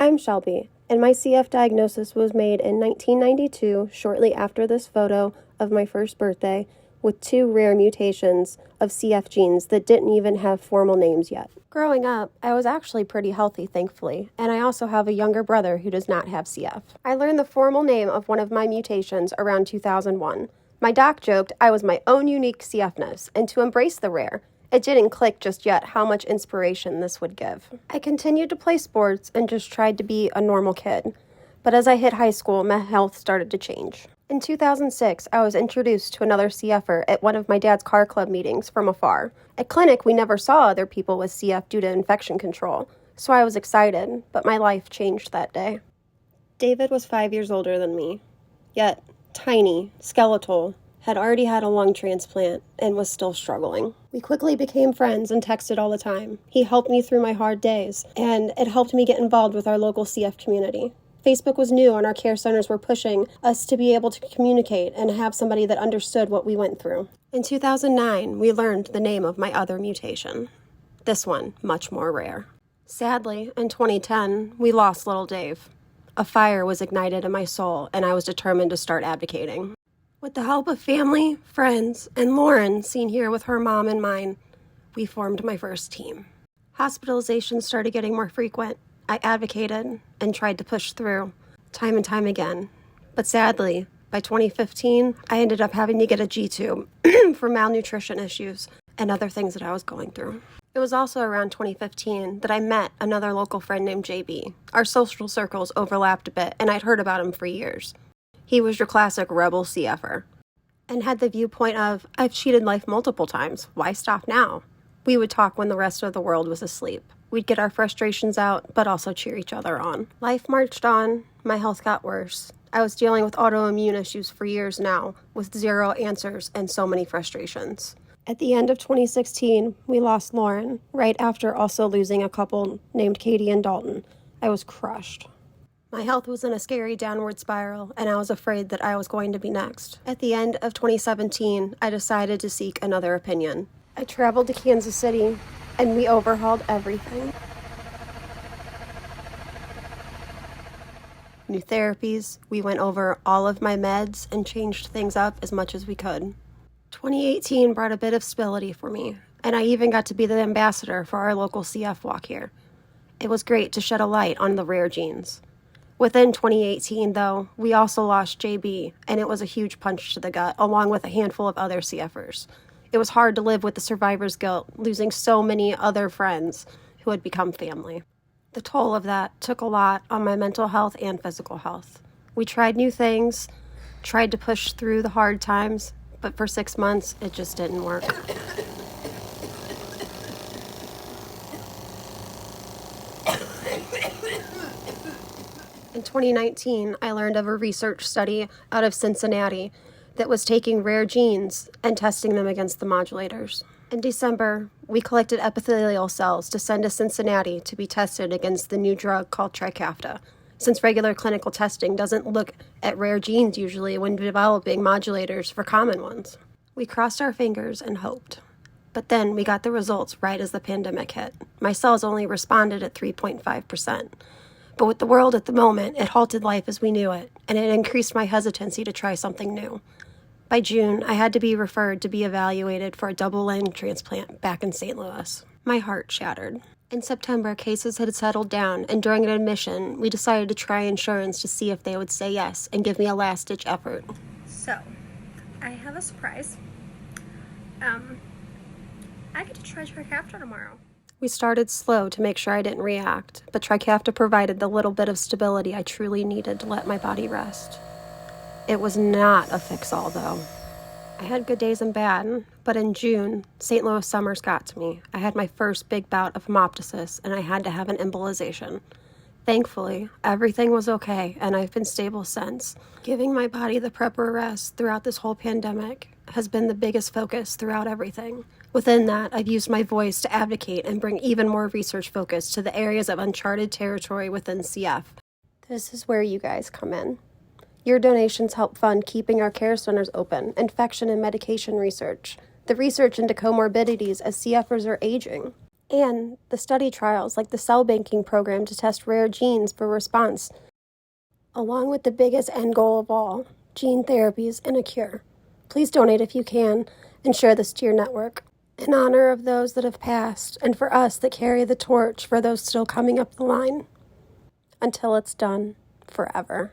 I'm Shelby, and my CF diagnosis was made in 1992, shortly after this photo of my first birthday, with 2 rare mutations of CF genes that didn't even have formal names yet. Growing up, I was actually pretty healthy, thankfully, and I also have a younger brother who does not have CF. I learned the formal name of one of my mutations around 2001. My doc joked I was my own unique CFness, and to embrace the rare. It didn't click just yet how much inspiration this would give. I continued to play sports and just tried to be a normal kid. But as I hit high school, my health started to change. In 2006, I was introduced to another CFer at one of my dad's car club meetings from afar. At clinic, we never saw other people with CF due to infection control, so I was excited, but my life changed that day. David was 5 years older than me, yet tiny, skeletal, had already had a lung transplant and was still struggling. We quickly became friends and texted all the time. He helped me through my hard days, and it helped me get involved with our local CF community. Facebook was new, and our care centers were pushing us to be able to communicate and have somebody that understood what we went through. In 2009, we learned the name of my other mutation. This one, much more rare. Sadly, in 2010, we lost little Dave. A fire was ignited in my soul, and I was determined to start advocating. With the help of family, friends, and Lauren, seen here with her mom and mine, we formed my first team. Hospitalizations started getting more frequent. I advocated and tried to push through, time and time again. But sadly, by 2015, I ended up having to get a G-tube for malnutrition issues and other things that I was going through. It was also around 2015 that I met another local friend named JB. Our social circles overlapped a bit, and I'd heard about him for years. He was your classic rebel CFer, and had the viewpoint of, I've cheated life multiple times, why stop now? We would talk when the rest of the world was asleep. We'd get our frustrations out, but also cheer each other on. Life marched on, my health got worse. I was dealing with autoimmune issues for years now, with 0 answers and so many frustrations. At the end of 2016, we lost Lauren, right after also losing a couple named Katie and Dalton. I was crushed. My health was in a scary downward spiral, and I was afraid that I was going to be next. At the end of 2017, I decided to seek another opinion. I traveled to Kansas City, and we overhauled everything. New therapies, we went over all of my meds and changed things up as much as we could. 2018 brought a bit of stability for me, and I even got to be the ambassador for our local CF walk here. It was great to shed a light on the rare genes. Within 2018, though, we also lost JB, and it was a huge punch to the gut, along with a handful of other CFers. It was hard to live with the survivor's guilt, losing so many other friends who had become family. The toll of that took a lot on my mental health and physical health. We tried new things, tried to push through the hard times, but for 6 months, it just didn't work. In 2019, I learned of a research study out of Cincinnati that was taking rare genes and testing them against the modulators. In December, we collected epithelial cells to send to Cincinnati to be tested against the new drug called Trikafta, since regular clinical testing doesn't look at rare genes usually when developing modulators for common ones. We crossed our fingers and hoped. But then we got the results right as the pandemic hit. My cells only responded at 3.5%. But with the world at the moment, it halted life as we knew it, and it increased my hesitancy to try something new. By June, I had to be referred to be evaluated for a double lung transplant back in St. Louis. My heart shattered. In September, cases had settled down, and during an admission, we decided to try insurance to see if they would say yes and give me a last-ditch effort. So, I have a surprise. I get to try Trikafta tomorrow. We started slow to make sure I didn't react, but Trikafta provided the little bit of stability I truly needed to let my body rest. It was not a fix-all, though. I had good days and bad, but in June, St. Louis summers got to me. I had my first big bout of hemoptysis, and I had to have an embolization. Thankfully, everything was okay, and I've been stable since. Giving my body the proper rest throughout this whole pandemic has been the biggest focus throughout everything. Within that, I've used my voice to advocate and bring even more research focus to the areas of uncharted territory within CF. This is where you guys come in. Your donations help fund keeping our care centers open, infection and medication research, the research into comorbidities as CFers are aging. and the study trials like the cell banking program to test rare genes for response, along with the biggest end goal of all, gene therapies and a cure. Please donate if you can and share this to your network. In honor of those that have passed and for us that carry the torch for those still coming up the line. Until it's done, forever.